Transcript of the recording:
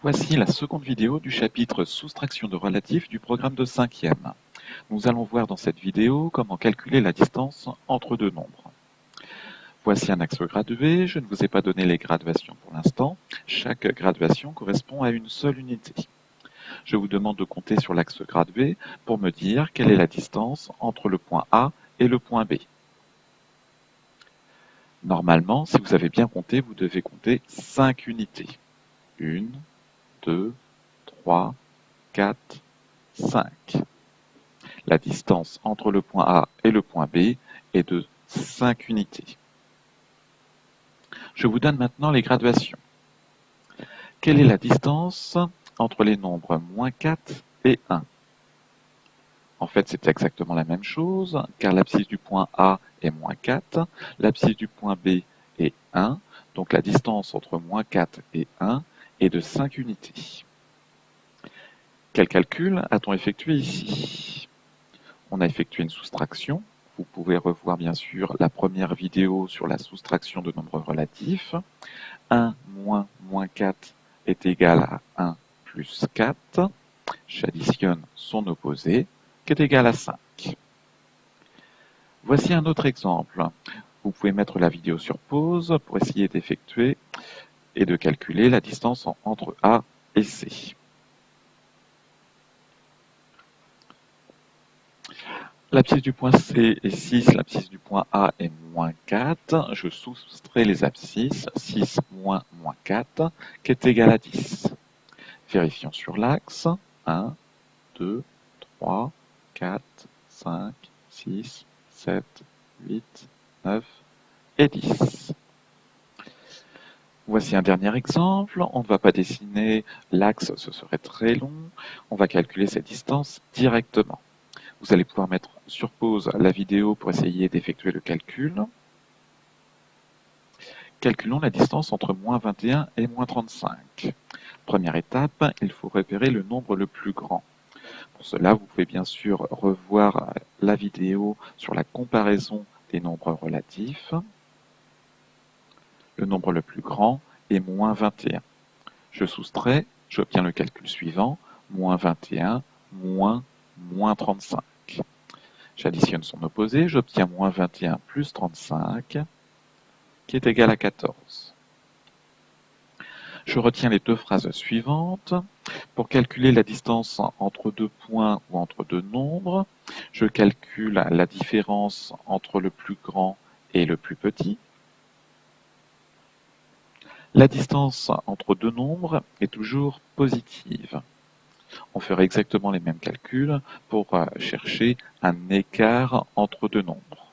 Voici la seconde vidéo du chapitre Soustraction de relatifs du programme de 5e. Nous allons voir dans cette vidéo comment calculer la distance entre deux nombres. Voici un axe gradué, je ne vous ai pas donné les graduations pour l'instant. Chaque graduation correspond à une seule unité. Je vous demande de compter sur l'axe gradué pour me dire quelle est la distance entre le point A et le point B. Normalement, si vous avez bien compté, vous devez compter 5 unités. 1, 2, 3, 4, 5. La distance entre le point A et le point B est de 5 unités. Je vous donne maintenant les graduations. Quelle est la distance entre les nombres moins 4 et 1? En fait, c'est exactement la même chose, car l'abscisse du point A est moins 4, l'abscisse du point B est 1, donc la distance entre moins 4 et 1 est de 5 unités. Quel calcul a-t-on effectué ici? On a effectué une soustraction. Vous pouvez revoir bien sûr la première vidéo sur la soustraction de nombres relatifs. 1 moins moins 4 est égal à 1 plus 4. J'additionne son opposé, qui est égal à 5. Voici un autre exemple. Vous pouvez mettre la vidéo sur pause pour essayer d'effectuer et de calculer la distance entre A et C. L'abscisse du point C est 6, l'abscisse du point A est moins 4. Je soustrais les abscisses, 6 moins moins 4, qui est égal à 10. Vérifions sur l'axe. 1, 2, 3, 4, 5, 6, 7, 8, 9 et 10. Voici un dernier exemple. On ne va pas dessiner l'axe, ce serait très long. On va calculer cette distance directement. Vous allez pouvoir mettre sur pause la vidéo pour essayer d'effectuer le calcul. Calculons la distance entre moins 21 et moins 35. Première étape, il faut repérer le nombre le plus grand. Pour cela, vous pouvez bien sûr revoir la vidéo sur la comparaison des nombres relatifs. Le nombre le plus grand est moins 21. Je soustrais, j'obtiens le calcul suivant, moins 21 moins 35. J'additionne son opposé, j'obtiens moins 21 plus 35, qui est égal à 14. Je retiens les deux phrases suivantes. Pour calculer la distance entre deux points ou entre deux nombres, je calcule la différence entre le plus grand et le plus petit. La distance entre deux nombres est toujours positive. On ferait exactement les mêmes calculs pour chercher un écart entre deux nombres.